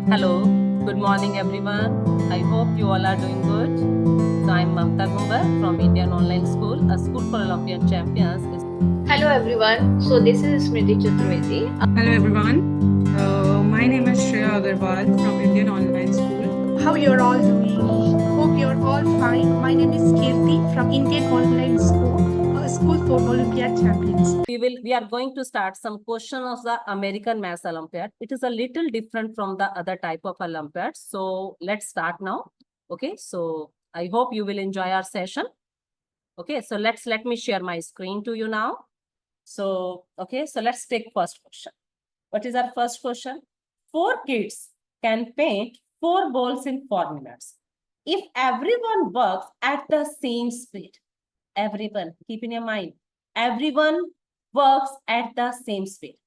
Hello, good morning everyone. I hope you all are doing good. So I'm Mamta Gumbar from Indian Online School, a school for Olympian champions. Hello everyone. So this is Smriti Chaturvedi. Hello everyone. My name is Shreya Agarwal from Indian Online School. How you're all doing? Hope you're all fine. My name is Kirti from Indian Online School, a school for Olympiad champions. We are going to start some question of the American Maths Olympiad. It is a little different from the other type of Olympiad. So let's start now. Okay, so I hope you will enjoy our session. Okay, so let me share my screen to you now. So, okay, so let's take first question. What is our first question? 4 kids can paint 4 balls in 4 minutes. If everyone works at the same speed, everyone, keep in your mind, everyone works at the same speed.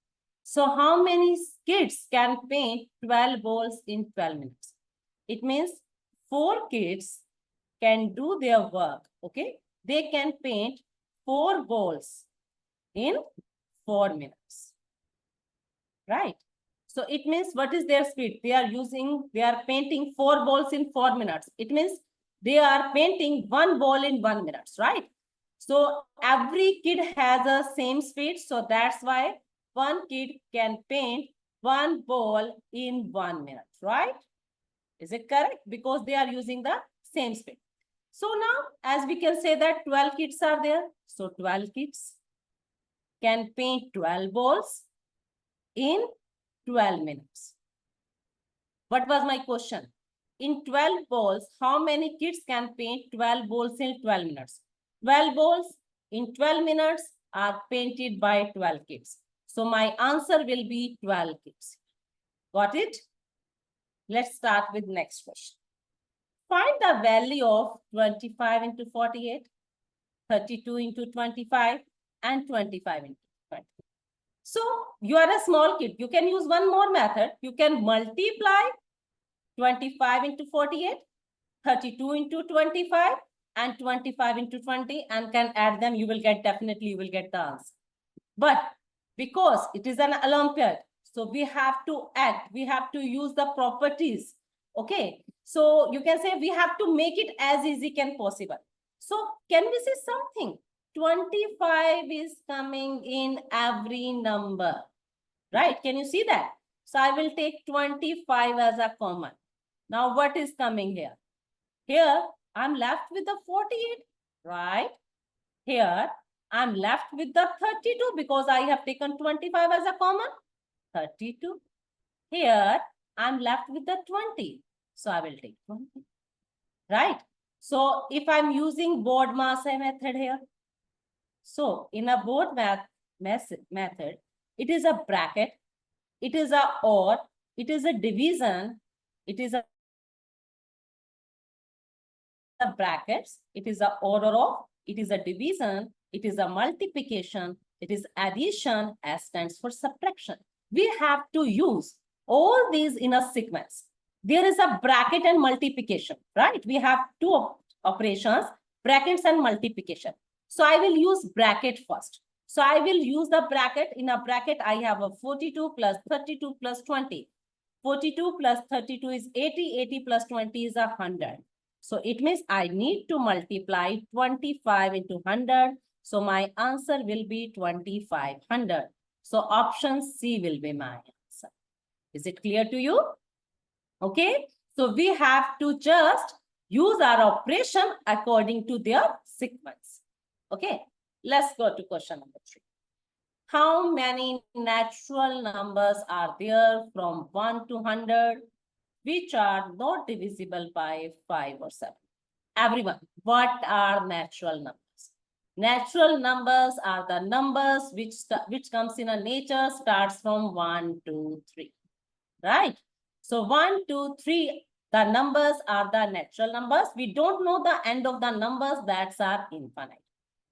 So how many kids can paint 12 balls in 12 minutes? It means 4 kids can do their work, okay? They can paint 4 balls in 4 minutes, right? So it means what is their speed? They are painting 4 balls in 4 minutes. It means they are painting 1 ball in 1 minute, right? So every kid has a same speed. So that's why one kid can paint 1 ball in 1 minute, right? Is it correct? Because they are using the same speed. So now, as we can say that 12 kids are there. So 12 kids can paint 12 balls in 12 minutes. What was my question? In 12 balls, how many kids can paint 12 balls in 12 minutes? 12 balls in 12 minutes are painted by 12 kids. So my answer will be 12 kids. Got it? Let's start with next question. Find the value of 25 into 48, 32 into 25, and 25 into 20. So you are a small kid. You can use one more method. You can multiply 25 into 48, 32 into 25, and 25 into 20, and can add them. You will get the answer. But because it is an Olympiad, so we have to act. We have to use the properties. Okay. So you can say we have to make it as easy can possible. So can we say something? 25 is coming in every number, right? Can you see that? So I will take 25 as a common. Now what is coming here? Here I'm left with the 48, right? Here I'm left with the 32 because I have taken 25 as a common. 32. Here I'm left with the 20. So I will take 20, right? So if I'm using board mass method here, so in a board math method, it is a bracket, it is a OR, it is a division, it is a brackets, it is a order of, it is a division, it is a multiplication, it is addition, S stands for subtraction. We have to use all these in a sequence. There is a bracket and multiplication, right? We have 2 operations, brackets and multiplication. So I will use bracket first. So I will use the bracket. In a bracket, I have a 42 plus 32 plus 20. 42 plus 32 is 80. 80 plus 20 is 100. So it means I need to multiply 25 into 100. So my answer will be 2500. So option C will be my answer. Is it clear to you? Okay. So we have to just use our operation according to their sequence. Okay. Let's go to question number 3. How many natural numbers are there from 1 to 100 which are not divisible by 5 or 7? Everyone, what are natural numbers? Natural numbers are the numbers which comes in a nature starts from 1, 2, 3, right? So 1, 2, 3, the numbers are the natural numbers. We don't know the end of the numbers, that's are infinite.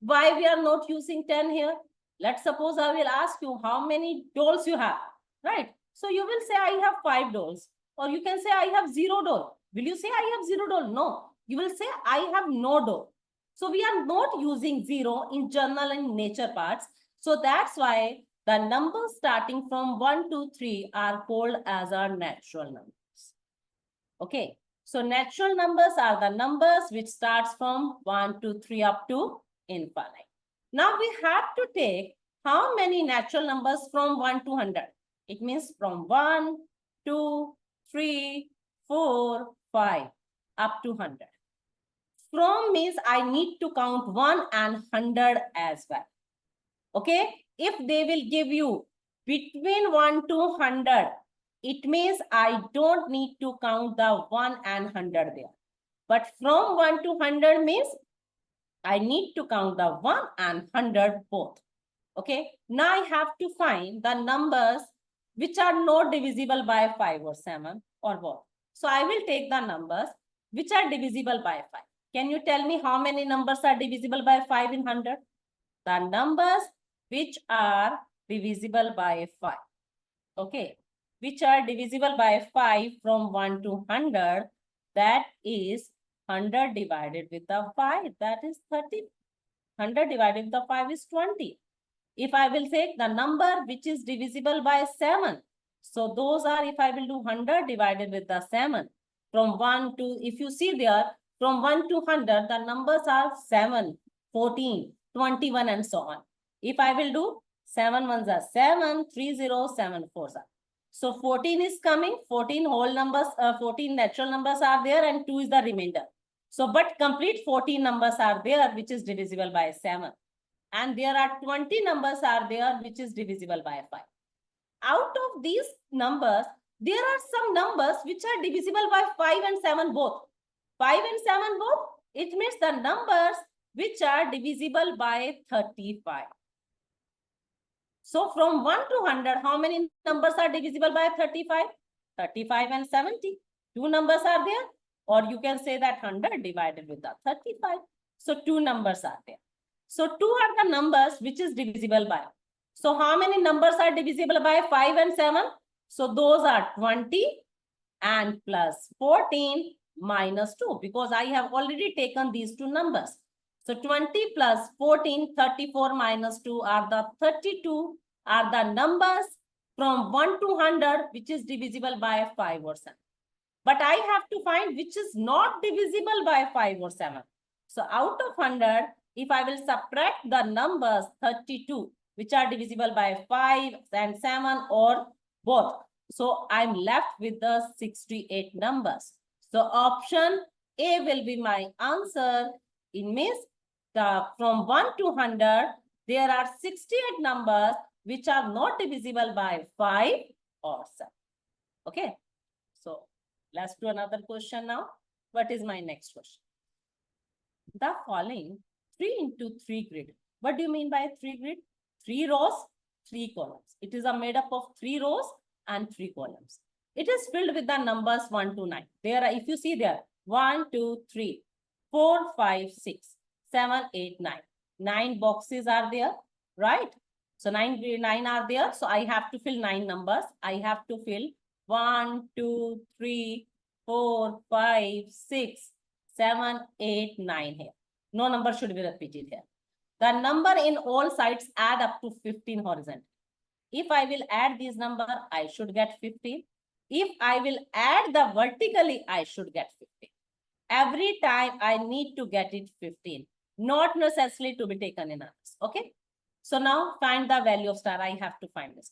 Why we are not using 10 here? Let's suppose I will ask you how many dolls you have, right? So you will say I have 5 dolls, or you can say I have 0 doll. Will you say I have 0 doll? No, you will say I have no doll. So we are not using 0 in journal and nature parts. So that's why the numbers starting from 1 to 3 are called as our natural numbers. Okay, so natural numbers are the numbers which starts from 1 to 3 up to infinite. Now we have to take how many natural numbers from 1 to 100. It means from 1, 2, 3, 4, 5 up to 100. From means I need to count 1 and 100 as well. Okay, if they will give you between 1 to 100, it means I don't need to count the 1 and 100 there. But from 1 to 100 means I need to count the 1 and 100 both. Okay, now I have to find the numbers which are not divisible by 5 or 7 or what. So I will take the numbers which are divisible by 5. Can you tell me how many numbers are divisible by 5 in 100? The numbers which are divisible by 5. Okay, which are divisible by 5 from 1 to 100, that is 100 divided with the 5, that is 30. 100 divided with the 5 is 20. If I will take the number which is divisible by 7, so those are, if I will do 100 divided with the 7, from 1 to, if you see there, from 1 to 100, the numbers are 7, 14, 21 and so on. If I will do 7 ones are 7, 3 0, 7 4s are. So 14 is coming, 14 whole numbers, 14 natural numbers are there and 2 is the remainder. So, but complete 14 numbers are there which is divisible by 7. And there are 20 numbers are there which is divisible by 5. Out of these numbers, there are some numbers which are divisible by 5 and 7 both. 5 and 7 both, it means the numbers which are divisible by 35. So from 1 to 100, how many numbers are divisible by 35? 35 and 70. Two numbers are there. Or you can say that 100 divided with the 35. So two numbers are there. So 2 are the numbers which is divisible by. So how many numbers are divisible by 5 and 7? So those are 20 and plus 14 minus 2, because I have already taken these two numbers. So 20 plus 14, 34 minus 2 are the 32 are the numbers from 1 to 100 which is divisible by 5 or 7. But I have to find which is not divisible by 5 or 7. So out of 100, if I will subtract the numbers 32 which are divisible by 5 and 7 or both, so I'm left with the 68 numbers. So option A will be my answer. It means from 1 to 100, there are 68 numbers which are not divisible by 5 or 7. Okay, so let's do another question now. What is my next question? The following 3 into 3 grid. What do you mean by 3 grid? 3 rows, 3 columns. It is made up of 3 rows and 3 columns. It is filled with the numbers 1 to 9. There are, if you see there, 1, 2, 3, 4, 5, 6, 7, 8, 9. 9 boxes are there, right? So 9 are there. So I have to fill 9 numbers. I have to fill 1, 2, 3, 4, 5, 6, 7, 8, 9 here. No number should be repeated here. The number in all sides add up to 15 horizontal. If I will add this number, I should get 15. If I will add the vertically, I should get 15. Every time I need to get it 15, not necessarily to be taken in others. Okay. So now find the value of star. I have to find this.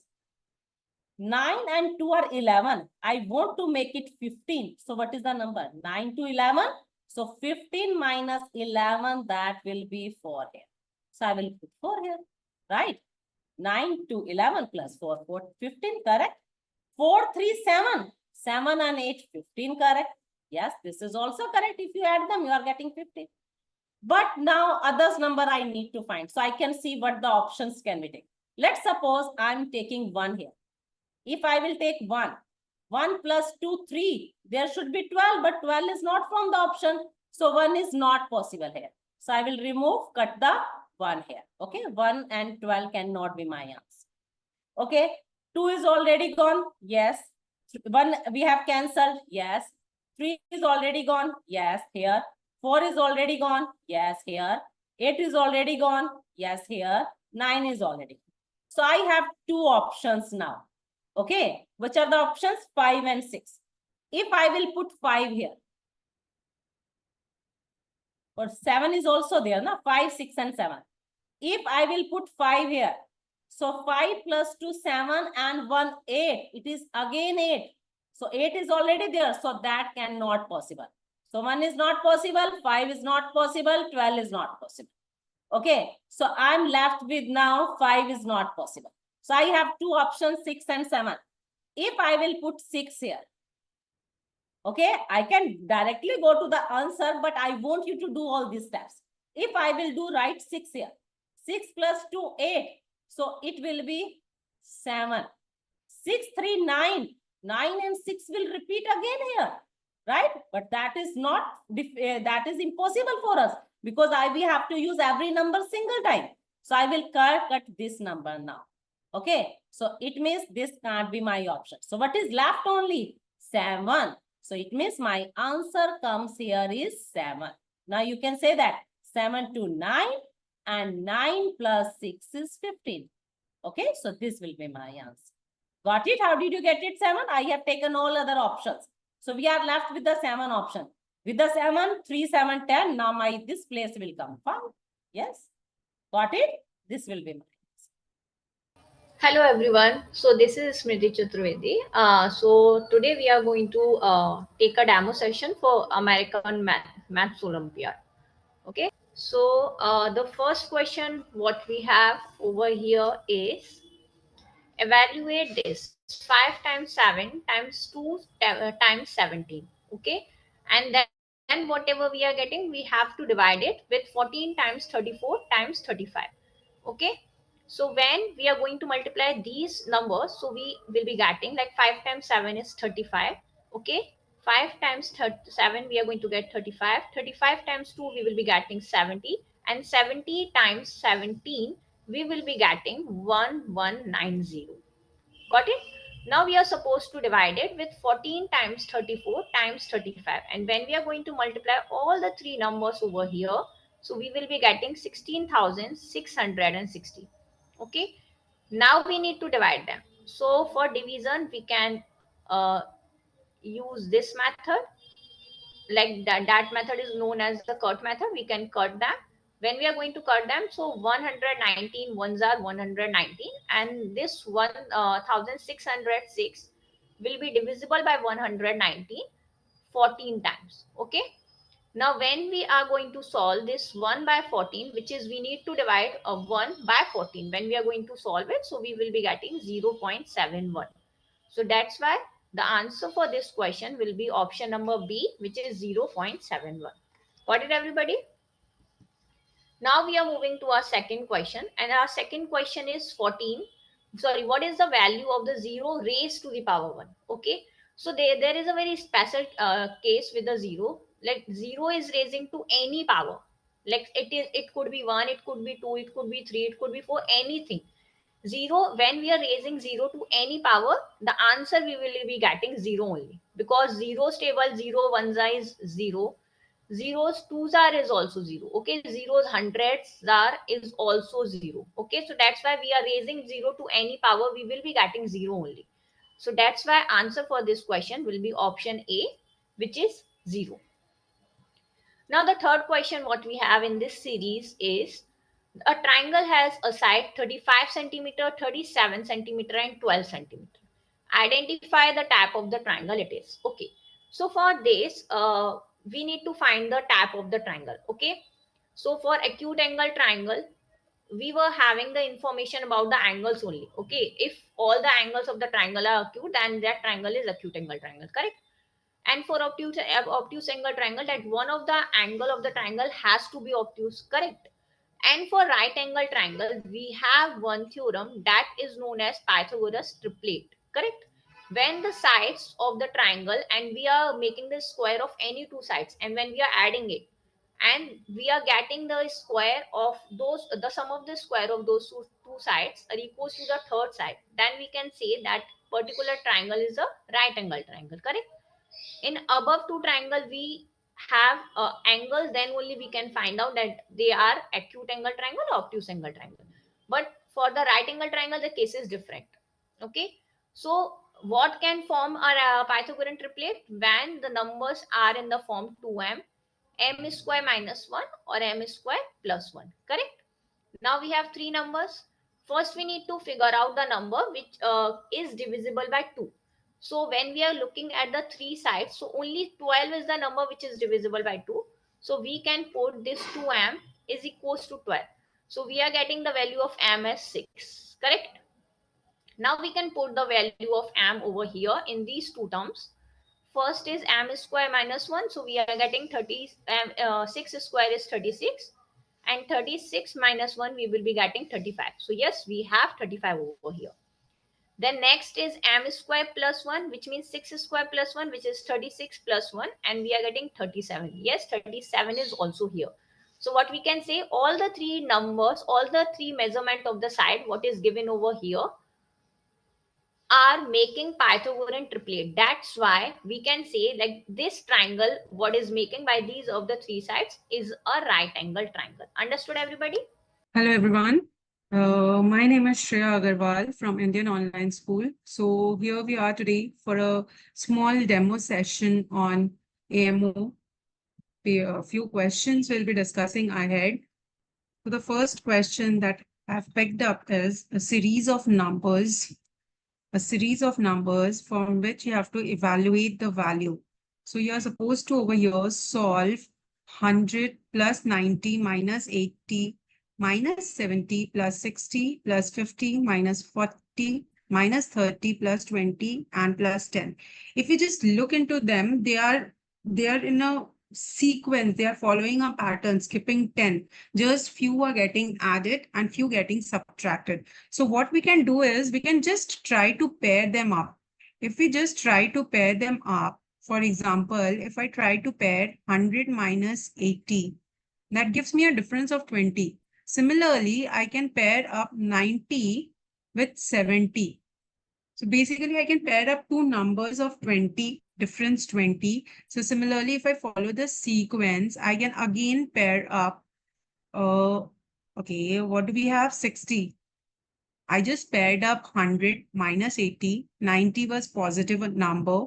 9 and 2 are 11. I want to make it 15. So what is the number? 9 to 11. So 15 minus 11, that will be 4 here. So I will put 4 here, right? 9 to 11 plus 4, 15, correct? 4, 3, 7. 7 and 8, 15, correct? Yes, this is also correct. If you add them, you are getting 15. But now others number I need to find. So I can see what the options can be taken. Let's suppose I'm taking 1 here. If I will take 1, 1 plus 2, 3, there should be 12, but 12 is not from the option. So 1 is not possible here. So I will remove, cut the 1 here. Okay, 1 and 12 cannot be my answer. Okay, 2 is already gone. Yes. 1 we have cancelled. Yes. 3 is already gone. Yes, here. 4 is already gone. Yes, here. 8 is already gone. Yes, here. 9 is already gone. So I have two options now. Okay, which are the options? 5 and 6. If I will put 5 here, or 7 is also there, na? 5, 6 and 7. If I will put 5 here, so 5 plus 2, 7 and 1, 8. It is again 8. So 8 is already there. So that cannot possible. So 1 is not possible, 5 is not possible, 12 is not possible. Okay, so I'm left with now 5 is not possible. So I have two options, 6 and 7. If I will put 6 here, okay, I can directly go to the answer, but I want you to do all these steps. If I will do write 6 here, 6 plus 2, 8. So it will be 7. 6, 3, 9. 9 and 6 will repeat again here, right? But that is not, that is impossible for us because we have to use every number single time. So I will cut this number now. Okay, so it means this can't be my option. So what is left only? 7. So it means my answer comes here is 7. Now you can say that 7 to 9 and 9 plus 6 is 15. Okay, so this will be my answer. Got it? How did you get it 7? I have taken all other options. So we are left with the 7 option. With the 7, 3, 7, 10. Now my this place will come found. Yes. Got it? This will be my answer. Hello everyone. So this is Smriti Chaturvedi. So today we are going to take a demo session for American Mathematics Olympiad. Okay. So the first question what we have over here is evaluate this 5 times 7 times 2 times 17. Okay. And then whatever we are getting, we have to divide it with 14 times 34 times 35. Okay. So when we are going to multiply these numbers, so we will be getting like 5 times 7 is 35. Okay. 5 times 7 we are going to get 35. 35 times 2 we will be getting 70. And 70 times 17 we will be getting 1190. Got it? Now we are supposed to divide it with 14 times 34 times 35. And when we are going to multiply all the three numbers over here, so we will be getting 16,660. Okay. Now we need to divide them. So for division, we can use this method. Like that method is known as the cut method. We can cut them. When we are going to cut them, so 119 ones are 119, and this 1606 will be divisible by 119 14 times. Okay. Now when we are going to solve this 1 by 14, which is we need to divide a 1 by 14 when we are going to solve it, so we will be getting 0.71. So that's why the answer for this question will be option number B, which is 0.71. Got it, everybody? Now we are moving to our second question, and our second question is 14. Sorry, what is the value of the 0 raised to the power 1? Okay, so there is a very special case with the 0. Like 0 is raising to any power. Like it could be 1, it could be 2, it could be 3, it could be 4, anything. 0, when we are raising 0 to any power, the answer we will be getting 0 only, because 0 stable, 0 ones is 0, zeros twos are is also 0. Okay, zeros hundreds are is also 0. Okay, so that's why we are raising 0 to any power, we will be getting 0 only. So that's why answer for this question will be option A, which is 0. Now the third question what we have in this series is a triangle has a side 35 centimeter, 37 centimeter and 12 centimeter. Identify the type of the triangle it is. Okay. So for this, we need to find the type of the triangle. Okay. So for acute angle triangle, we were having the information about the angles only. Okay. If all the angles of the triangle are acute, then that triangle is acute angle triangle. Correct? And for obtuse angle triangle, that one of the angle of the triangle has to be obtuse. Correct? And for right angle triangle, we have one theorem that is known as Pythagoras triplet. Correct? When the sides of the triangle, and we are making the square of any two sides, and when we are adding it, and we are getting the square of those, the sum of the square of those two sides are equals to the third side, then we can say that particular triangle is a right angle triangle. Correct? In above two triangle we have angles, then only we can find out that they are acute angle triangle or obtuse angle triangle. But For the right angle triangle, the case is different. Okay. So what can form a Pythagorean triplet? When the numbers are in the form 2m, m square minus 1 or m square plus 1. Correct? Now we have three numbers. First, we need to figure out the number which is divisible by 2. So when we are looking at the three sides, so only 12 is the number which is divisible by 2. So we can put this 2m is equals to 12. So we are getting the value of m as 6. Correct? Now we can put the value of m over here in these two terms. First is m square minus 1. So we are getting 6 square is 36. And 36 minus 1, we will be getting 35. So yes, we have 35 over here. Then next is m square plus 1, which means 6 square plus 1, which is 36 plus 1. And we are getting 37. Yes, 37 is also here. So what we can say, all the three numbers, all the three measurement of the side, what is given over here, are making Pythagorean triplet. That's why we can say like this triangle, what is making by these of the three sides is a right angle triangle. Understood, everybody? Hello, everyone. My name is Shreya Agarwal from Indian Online School. So here we are today for a small demo session on AMO. A few questions we'll be discussing ahead. So the first question that I've picked up is a series of numbers from which you have to evaluate the value. So you're supposed to over here solve 100 plus 90 minus 80 minus 70 plus 60 plus 50 minus 40 minus 30 plus 20 and plus 10. If you just look into them, they are in a sequence. They are following a pattern, skipping 10. Just few are getting added and few getting subtracted. So what we can do is we can just try to pair them up. If we just try to pair them up, for example, if I try to pair 100 minus 80, that gives me a difference of 20. Similarly, I can pair up 90 with 70. So basically, I can pair up two numbers of 20, difference 20. So similarly, if I follow the sequence, I can again pair up, okay, what do we have? 60. I just paired up 100 minus 80, 90 was positive number,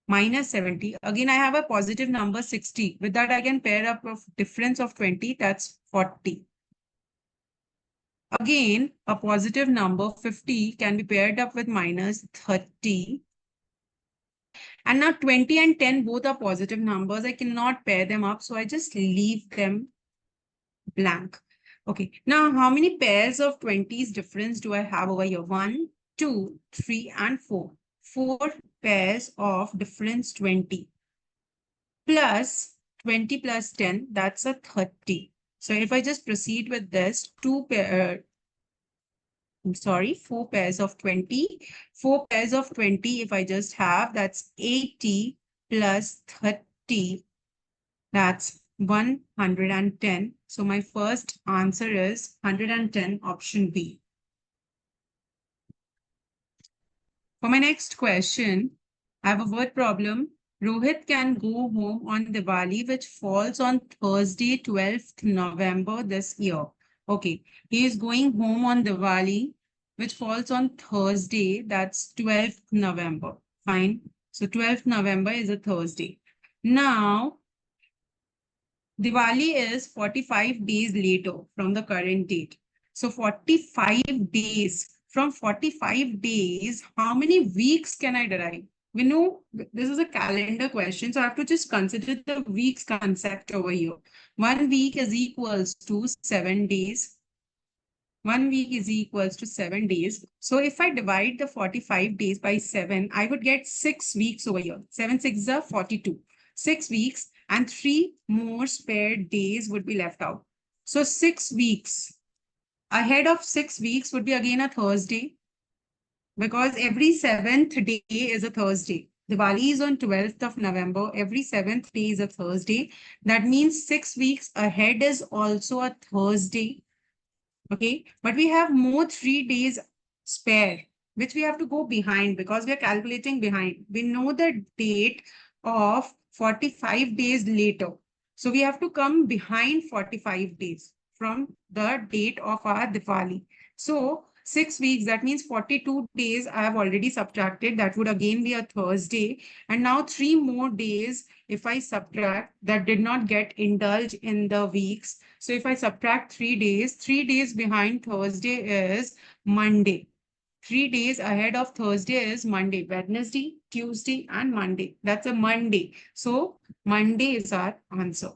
minus 70. Again, I have a positive number 60. With that, I can pair up a difference of 20, that's 40. Again, a positive number 50 can be paired up with minus 30. And now 20 and 10 both are positive numbers. I cannot pair them up, so I just leave them blank. Okay, now how many pairs of 20s difference do I have over here? 1, 2, 3, and 4. 4 pairs of difference 20 plus 20 plus 10, that's a 30. So if I just proceed with this, 4 pairs of 20. 4 pairs of 20, if I just have, that's 80 plus 30, that's 110. So my first answer is 110, option B. For my next question, I have a word problem. Rohit can go home on Diwali, which falls on Thursday, 12th November this year. Okay, he is going home on Diwali, which falls on Thursday, that's 12th November. Fine. So 12th November is a Thursday. Now, Diwali is 45 days later from the current date. So 45 days. From 45 days, how many weeks can I derive? We know this is a calendar question, so I have to just consider the weeks concept over here. 1 week is equals to 7 days. 1 week is equals to 7 days. So if I divide the 45 days by 7, I would get 6 weeks over here. 7 6 are 42. 6 weeks and 3 more spare days would be left out. So 6 weeks. Ahead of 6 weeks would be again a Thursday, because every 7th day is a Thursday. Diwali is on 12th of November. Every 7th day is a Thursday. That means 6 weeks ahead is also a Thursday. Okay, but we have more 3 days spare, which we have to go behind because we are calculating behind. We know the date of 45 days later. So we have to come behind 45 days from the date of our Diwali. So 6 weeks, that means 42 days I have already subtracted. That would again be a Thursday. And now 3 more days, if I subtract, that did not get indulged in the weeks. So if I subtract 3 days behind Thursday is Monday. 3 days ahead of Thursday is Monday, Wednesday, Tuesday, and Monday. That's a Monday. So Monday is our answer.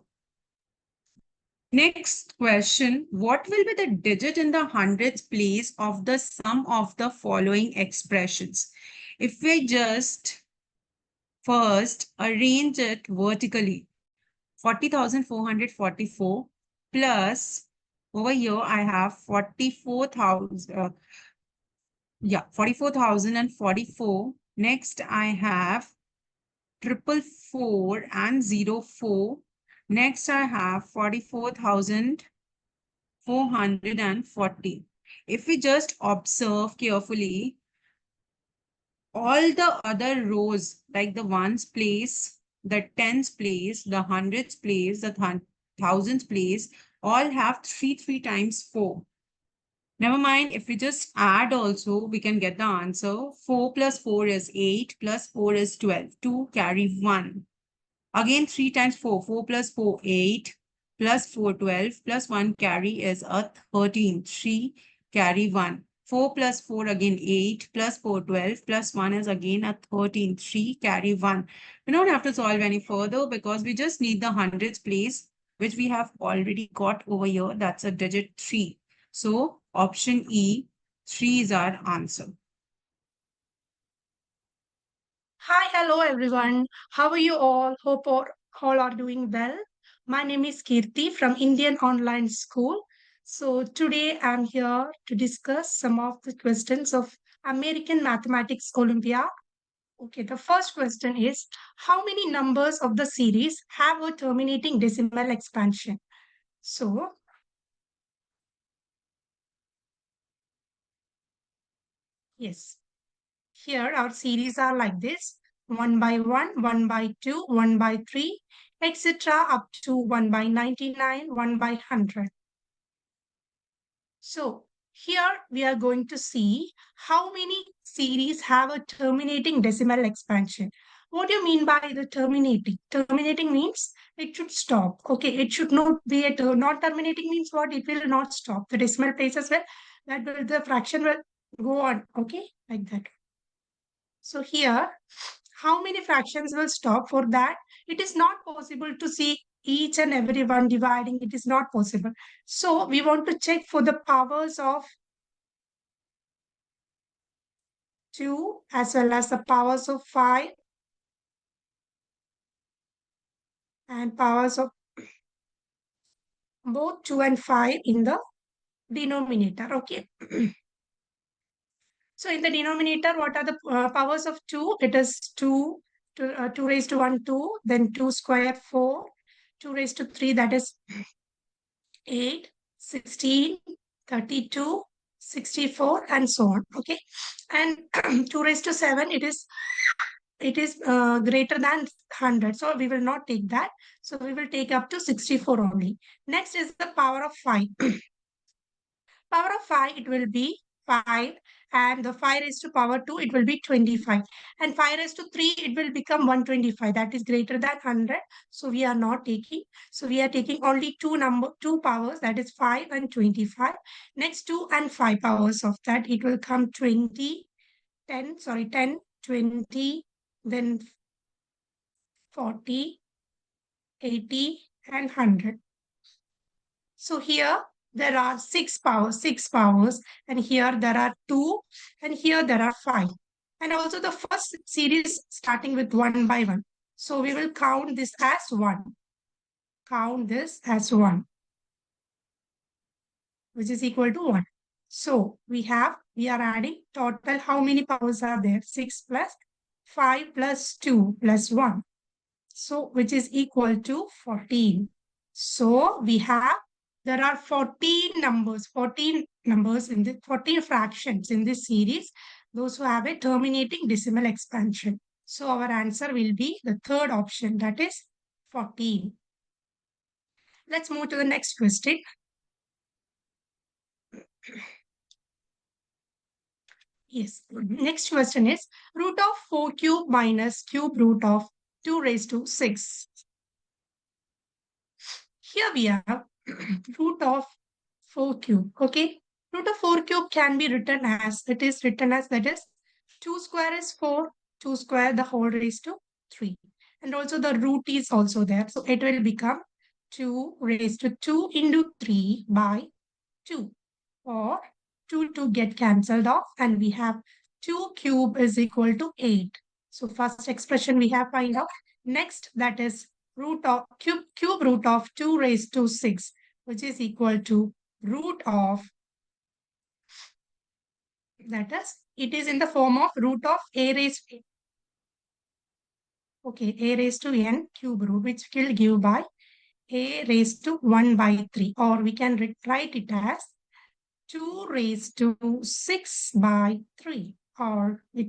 Next question, what will be the digit in the hundreds place of the sum of the following expressions? If we just first arrange it vertically, 40,444 plus over here I have 44,000, 44,044. Next I have 444 and 04. Next I have 44,440. If we just observe carefully, all the other rows, like the ones place, the tens place, the hundreds place, the thousands place, all have 3 times 4. Never mind, if we just add also, we can get the answer. 4 plus 4 is 8, plus 4 is 12. 2 carry 1. Again, 3 times 4. 4 plus 4, 8. Plus 4, 12. Plus 1 carry is a 13. 3 carry 1. 4 plus 4 again 8. Plus 4, 12. Plus 1 is again a 13. 3 carry 1. We don't have to solve any further because we just need the hundreds place, which we have already got over here. That's a digit 3. So option E, 3 is our answer. Hi, hello everyone. How are you all? Hope all are doing well. My name is Kirti from Indian Online School. So today I'm here to discuss some of the questions of American Mathematics Olympiad. Okay, the first question is, how many numbers of the series have a terminating decimal expansion? So yes, here our series are like this: 1 by 1, 1 by 2, 1 by 3, etc. up to 1 by 99, 1 by 100. So here we are going to see how many series have a terminating decimal expansion. What do you mean by the terminating? Terminating means it should stop. Okay, it should not be a not terminating means what? It will not stop. The decimal places will the fraction will go on. Okay, like that. So here, how many fractions will stop? For that, it is not possible to see each and every one dividing. It is not possible. So we want to check for the powers of 2 as well as the powers of 5 and powers of both 2 and 5 in the denominator. Okay. So in the denominator, what are the powers of 2? It is 2, 2 raised to 1, 2, then 2 square, 4, 2 raised to 3, that is 8, 16, 32, 64, and so on. Okay. And 2 raised to 7, it is greater than 100. So we will not take that. So we will take up to 64 only. Next is the power of 5. Power of 5, it will be 5, and the 5 raised to power 2, it will be 25, and 5 raised to 3, it will become 125. That is greater than 100. So we are not taking. So we are taking only two powers, that is 5 and 25. Next 2 and 5 powers of that, it will come 20, 10, 20, then 40, 80, and 100. So here there are 6 powers, and here there are 2, and here there are 5. And also the first series starting with 1 by 1. So we will count this as 1. Count this as 1, which is equal to 1. So we are adding total, how many powers are there? 6 plus 5 plus 2 plus 1. So which is equal to 14. So there are 14 numbers in the 14 fractions in this series, those who have a terminating decimal expansion. So our answer will be the third option, that is 14. Let's move to the next question. Yes. Next question is root of 4 cube minus cube root of 2 raised to 6. Here we have root of 4 cube. Okay. Root of 4 cube can be written as, that is 2 square is 4, 2 square the whole raised to 3. And also the root is also there. So it will become 2 raised to 2 into 3 by 2. Or 2 get cancelled off and we have 2 cube is equal to 8. So first expression we have find out. Next, that is root of cube root of 2 raised to 6, which is equal to root of, that is, it is in the form of root of a raised to, okay, a raised to n cube root, which will give by a raised to 1 by 3, or we can write it as 2 raised to 6 by 3, or it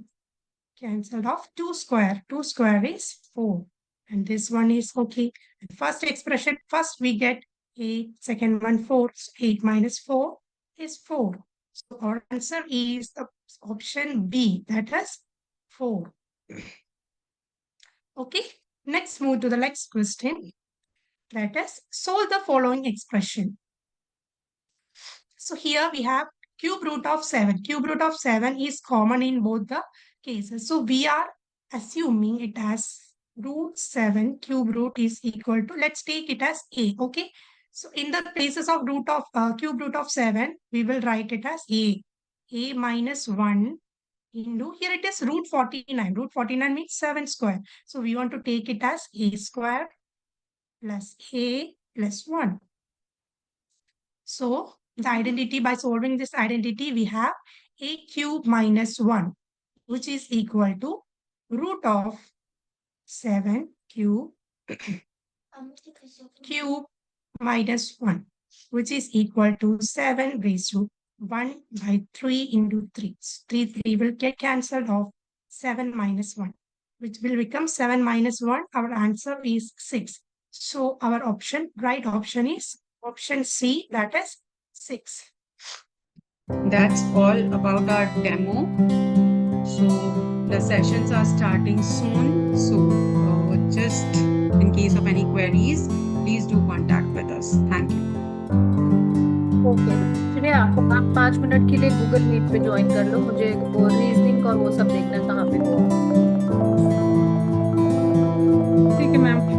cancelled off 2 square. 2 square is 4. And this one is okay. First expression, first we get 8, second one 4. So 8 minus 4 is 4. So our answer is the option B, that is 4. Okay, next move to the next question. That is solve the following expression. So here we have cube root of 7. Cube root of 7 is common in both the cases. So we are assuming it as root 7 cube root is equal to, let's take it as a, okay? So in the places of root of cube root of 7, we will write it as a minus 1 into, here it is root 49. Root 49 means 7 square. So we want to take it as a square plus a plus 1. So the identity, by solving this identity, we have a cube minus 1, which is equal to root of 7 cube minus 1, which is equal to 7 raised to 1 by 3 into 3. 3 will get cancelled off, 7 minus 1, which will become 7 minus 1. Our answer is 6. So our right option is option C, that is 6. That's all about our demo. So the sessions are starting soon. So just in case of any queries, please do contact with us. Thank you. Okay चलिए आप 5 minute के लिए Google meet पे join कर लो, मुझे वो reasoning और वो सब देखना कहाँ पे होगा। ठीक है मैम।